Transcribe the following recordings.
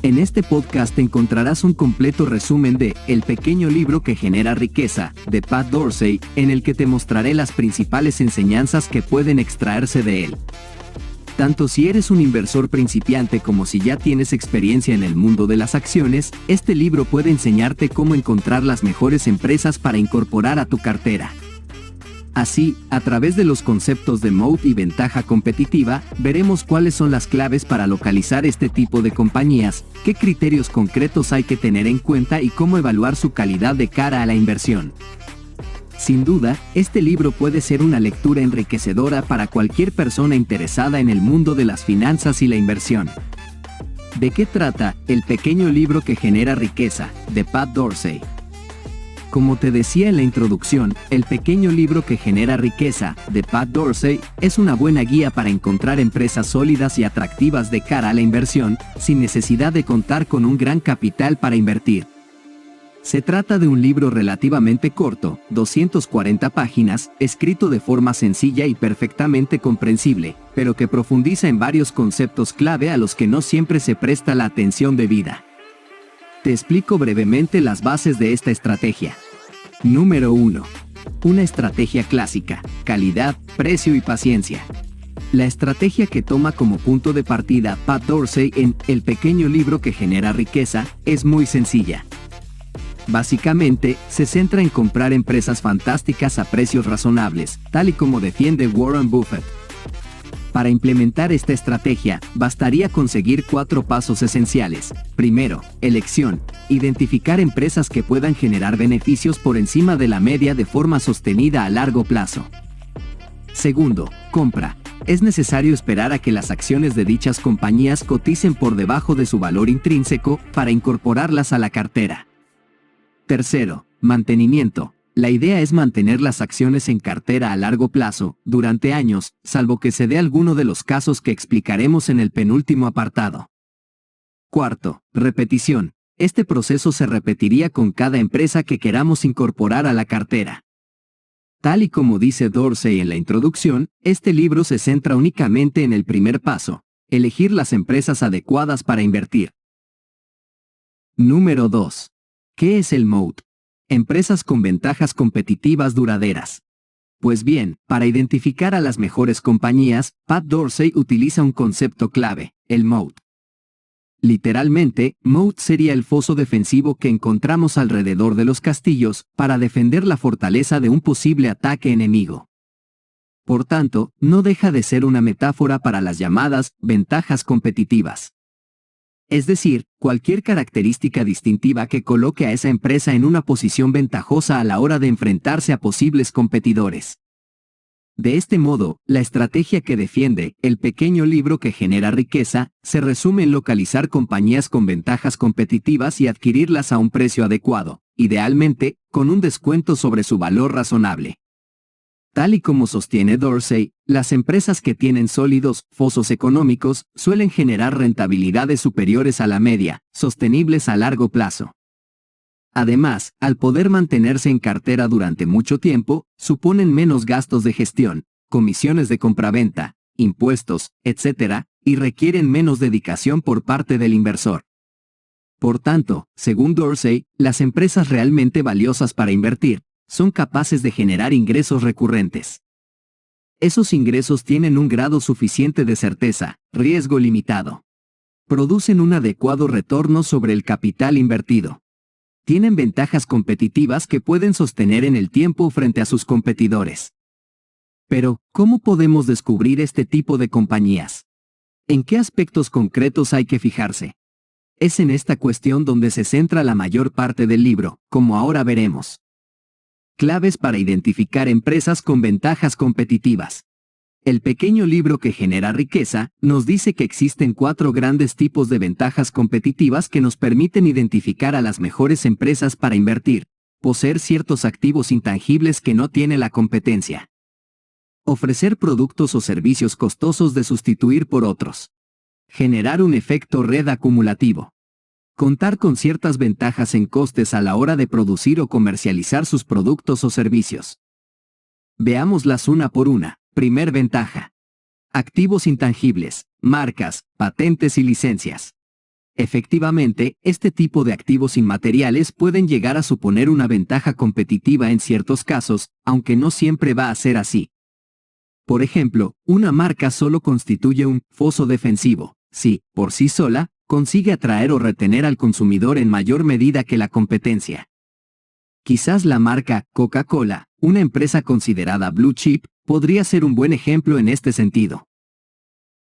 En este podcast encontrarás un completo resumen de El pequeño libro que genera riqueza, de Pat Dorsey, en el que te mostraré las principales enseñanzas que pueden extraerse de él. Tanto si eres un inversor principiante como si ya tienes experiencia en el mundo de las acciones, este libro puede enseñarte cómo encontrar las mejores empresas para incorporar a tu cartera. Así, a través de los conceptos de moat y ventaja competitiva, veremos cuáles son las claves para localizar este tipo de compañías, qué criterios concretos hay que tener en cuenta y cómo evaluar su calidad de cara a la inversión. Sin duda, este libro puede ser una lectura enriquecedora para cualquier persona interesada en el mundo de las finanzas y la inversión. ¿De qué trata El pequeño libro que genera riqueza, de Pat Dorsey? Como te decía en la introducción, El pequeño libro que genera riqueza, de Pat Dorsey, es una buena guía para encontrar empresas sólidas y atractivas de cara a la inversión, sin necesidad de contar con un gran capital para invertir. Se trata de un libro relativamente corto, 240 páginas, escrito de forma sencilla y perfectamente comprensible, pero que profundiza en varios conceptos clave a los que no siempre se presta la atención debida. Te explico brevemente las bases de esta estrategia. Número 1. Una estrategia clásica: calidad, precio y paciencia. La estrategia que toma como punto de partida Pat Dorsey en El pequeño libro que genera riqueza es muy sencilla. Básicamente, se centra en comprar empresas fantásticas a precios razonables, tal y como defiende Warren Buffett. Para implementar esta estrategia, bastaría conseguir 4 pasos esenciales. Primero, elección. Identificar empresas que puedan generar beneficios por encima de la media de forma sostenida a largo plazo. Segundo, compra. Es necesario esperar a que las acciones de dichas compañías coticen por debajo de su valor intrínseco para incorporarlas a la cartera. Tercero, mantenimiento. La idea es mantener las acciones en cartera a largo plazo, durante años, salvo que se dé alguno de los casos que explicaremos en el penúltimo apartado. Cuarto, repetición. Este proceso se repetiría con cada empresa que queramos incorporar a la cartera. Tal y como dice Dorsey en la introducción, este libro se centra únicamente en el primer paso: elegir las empresas adecuadas para invertir. Número 2. ¿Qué es el moat? Empresas con ventajas competitivas duraderas. Pues bien, para identificar a las mejores compañías, Pat Dorsey utiliza un concepto clave: el moat. Literalmente, moat sería el foso defensivo que encontramos alrededor de los castillos, para defender la fortaleza de un posible ataque enemigo. Por tanto, no deja de ser una metáfora para las llamadas ventajas competitivas. Es decir, cualquier característica distintiva que coloque a esa empresa en una posición ventajosa a la hora de enfrentarse a posibles competidores. De este modo, la estrategia que defiende El pequeño libro que genera riqueza se resume en localizar compañías con ventajas competitivas y adquirirlas a un precio adecuado, idealmente, con un descuento sobre su valor razonable. Tal y como sostiene Dorsey, las empresas que tienen sólidos fosos económicos suelen generar rentabilidades superiores a la media, sostenibles a largo plazo. Además, al poder mantenerse en cartera durante mucho tiempo, suponen menos gastos de gestión, comisiones de compraventa, impuestos, etc., y requieren menos dedicación por parte del inversor. Por tanto, según Dorsey, las empresas realmente valiosas para invertir son capaces de generar ingresos recurrentes. Esos ingresos tienen un grado suficiente de certeza, riesgo limitado. Producen un adecuado retorno sobre el capital invertido. Tienen ventajas competitivas que pueden sostener en el tiempo frente a sus competidores. Pero, ¿cómo podemos descubrir este tipo de compañías? ¿En qué aspectos concretos hay que fijarse? Es en esta cuestión donde se centra la mayor parte del libro, como ahora veremos. Claves para identificar empresas con ventajas competitivas. El pequeño libro que genera riqueza nos dice que existen 4 grandes tipos de ventajas competitivas que nos permiten identificar a las mejores empresas para invertir: poseer ciertos activos intangibles que no tiene la competencia, ofrecer productos o servicios costosos de sustituir por otros, generar un efecto red acumulativo, contar con ciertas ventajas en costes a la hora de producir o comercializar sus productos o servicios. Veámoslas una por una. Primer ventaja. Activos intangibles, marcas, patentes y licencias. Efectivamente, este tipo de activos inmateriales pueden llegar a suponer una ventaja competitiva en ciertos casos, aunque no siempre va a ser así. Por ejemplo, una marca solo constituye un foso defensivo, si, por sí sola, consigue atraer o retener al consumidor en mayor medida que la competencia. Quizás la marca Coca-Cola, una empresa considerada blue chip, podría ser un buen ejemplo en este sentido.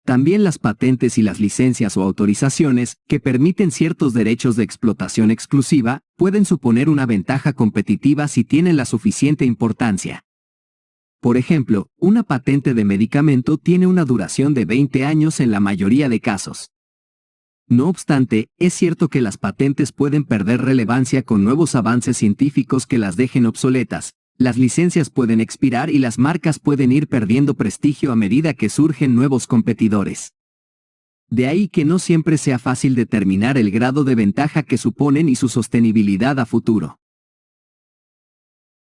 También las patentes y las licencias o autorizaciones, que permiten ciertos derechos de explotación exclusiva, pueden suponer una ventaja competitiva si tienen la suficiente importancia. Por ejemplo, una patente de medicamento tiene una duración de 20 años en la mayoría de casos. No obstante, es cierto que las patentes pueden perder relevancia con nuevos avances científicos que las dejen obsoletas. Las licencias pueden expirar y las marcas pueden ir perdiendo prestigio a medida que surgen nuevos competidores. De ahí que no siempre sea fácil determinar el grado de ventaja que suponen y su sostenibilidad a futuro.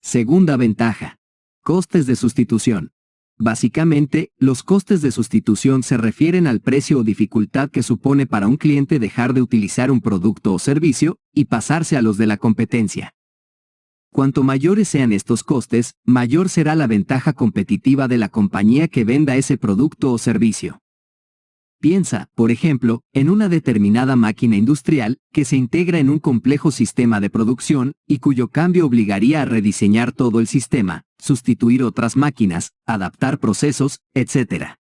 Segunda ventaja. Costes de sustitución. Básicamente, los costes de sustitución se refieren al precio o dificultad que supone para un cliente dejar de utilizar un producto o servicio y pasarse a los de la competencia. Cuanto mayores sean estos costes, mayor será la ventaja competitiva de la compañía que venda ese producto o servicio. Piensa, por ejemplo, en una determinada máquina industrial que se integra en un complejo sistema de producción y cuyo cambio obligaría a rediseñar todo el sistema, sustituir otras máquinas, adaptar procesos, etc.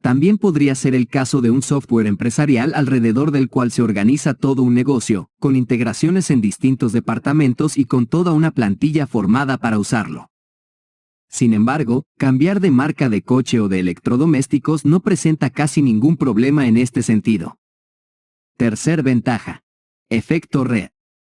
También podría ser el caso de un software empresarial alrededor del cual se organiza todo un negocio, con integraciones en distintos departamentos y con toda una plantilla formada para usarlo. Sin embargo, cambiar de marca de coche o de electrodomésticos no presenta casi ningún problema en este sentido. Tercer ventaja. Efecto red.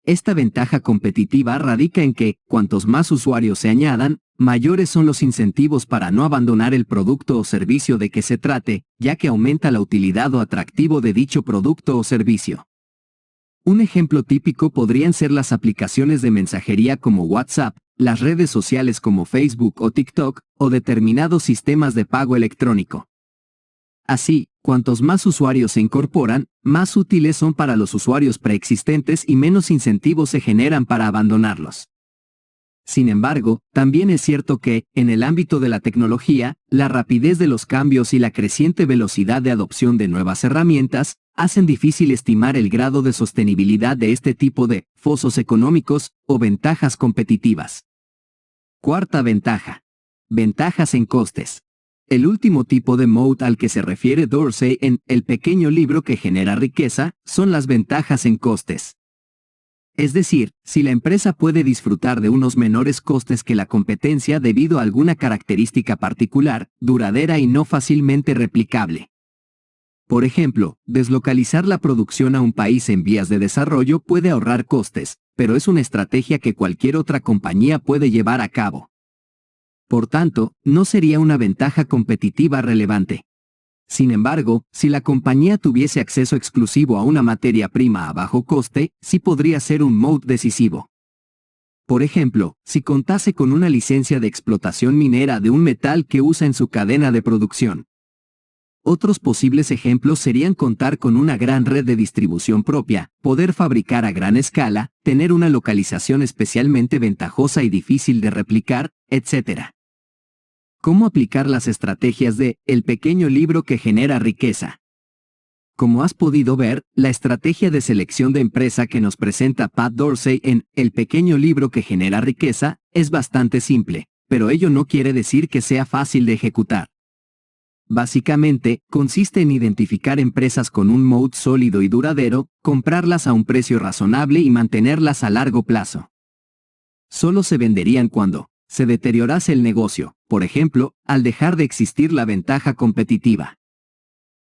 Esta ventaja competitiva radica en que, cuantos más usuarios se añadan, mayores son los incentivos para no abandonar el producto o servicio de que se trate, ya que aumenta la utilidad o atractivo de dicho producto o servicio. Un ejemplo típico podrían ser las aplicaciones de mensajería como WhatsApp, las redes sociales como Facebook o TikTok, o determinados sistemas de pago electrónico. Así, cuantos más usuarios se incorporan, más útiles son para los usuarios preexistentes y menos incentivos se generan para abandonarlos. Sin embargo, también es cierto que, en el ámbito de la tecnología, la rapidez de los cambios y la creciente velocidad de adopción de nuevas herramientas, hacen difícil estimar el grado de sostenibilidad de este tipo de fosos económicos o ventajas competitivas. Cuarta ventaja. Ventajas en costes. El último tipo de moat al que se refiere Dorsey en El pequeño libro que genera riqueza, son las ventajas en costes. Es decir, si la empresa puede disfrutar de unos menores costes que la competencia debido a alguna característica particular, duradera y no fácilmente replicable. Por ejemplo, deslocalizar la producción a un país en vías de desarrollo puede ahorrar costes, pero es una estrategia que cualquier otra compañía puede llevar a cabo. Por tanto, no sería una ventaja competitiva relevante. Sin embargo, si la compañía tuviese acceso exclusivo a una materia prima a bajo coste, sí podría ser un moat decisivo. Por ejemplo, si contase con una licencia de explotación minera de un metal que usa en su cadena de producción. Otros posibles ejemplos serían contar con una gran red de distribución propia, poder fabricar a gran escala, tener una localización especialmente ventajosa y difícil de replicar, etc. ¿Cómo aplicar las estrategias de El pequeño libro que genera riqueza? Como has podido ver, la estrategia de selección de empresa que nos presenta Pat Dorsey en El pequeño libro que genera riqueza es bastante simple, pero ello no quiere decir que sea fácil de ejecutar. Básicamente, consiste en identificar empresas con un moat sólido y duradero, comprarlas a un precio razonable y mantenerlas a largo plazo. Solo se venderían cuando se deteriorase el negocio, por ejemplo, al dejar de existir la ventaja competitiva.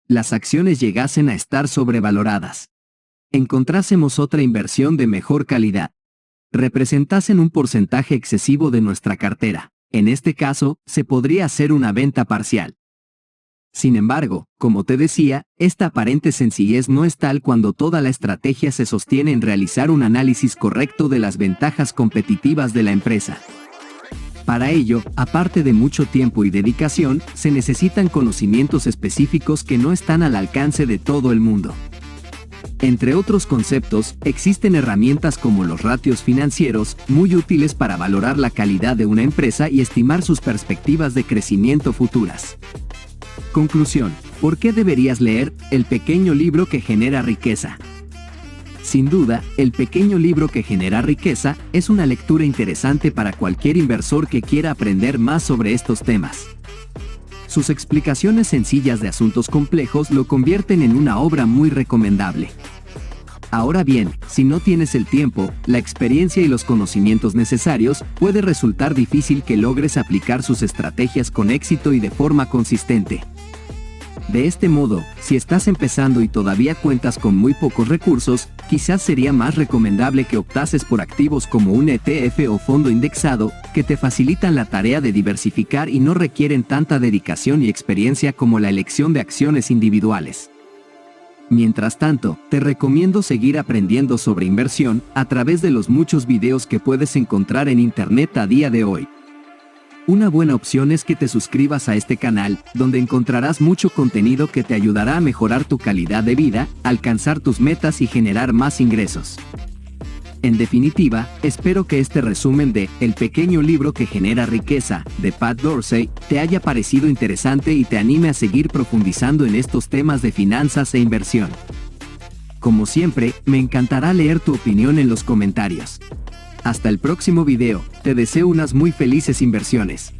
Las acciones llegasen a estar sobrevaloradas. Encontrásemos otra inversión de mejor calidad. Representasen un porcentaje excesivo de nuestra cartera. En este caso, se podría hacer una venta parcial. Sin embargo, como te decía, esta aparente sencillez no es tal cuando toda la estrategia se sostiene en realizar un análisis correcto de las ventajas competitivas de la empresa. Para ello, aparte de mucho tiempo y dedicación, se necesitan conocimientos específicos que no están al alcance de todo el mundo. Entre otros conceptos, existen herramientas como los ratios financieros, muy útiles para valorar la calidad de una empresa y estimar sus perspectivas de crecimiento futuras. Conclusión: ¿por qué deberías leer El pequeño libro que genera riqueza? Sin duda, El pequeño libro que genera riqueza es una lectura interesante para cualquier inversor que quiera aprender más sobre estos temas. Sus explicaciones sencillas de asuntos complejos lo convierten en una obra muy recomendable. Ahora bien, si no tienes el tiempo, la experiencia y los conocimientos necesarios, puede resultar difícil que logres aplicar sus estrategias con éxito y de forma consistente. De este modo, si estás empezando y todavía cuentas con muy pocos recursos, quizás sería más recomendable que optases por activos como un ETF o fondo indexado, que te facilitan la tarea de diversificar y no requieren tanta dedicación y experiencia como la elección de acciones individuales. Mientras tanto, te recomiendo seguir aprendiendo sobre inversión a través de los muchos videos que puedes encontrar en Internet a día de hoy. Una buena opción es que te suscribas a este canal, donde encontrarás mucho contenido que te ayudará a mejorar tu calidad de vida, alcanzar tus metas y generar más ingresos. En definitiva, espero que este resumen de El pequeño libro que genera riqueza, de Pat Dorsey, te haya parecido interesante y te anime a seguir profundizando en estos temas de finanzas e inversión. Como siempre, me encantará leer tu opinión en los comentarios. Hasta el próximo video, te deseo unas muy felices inversiones.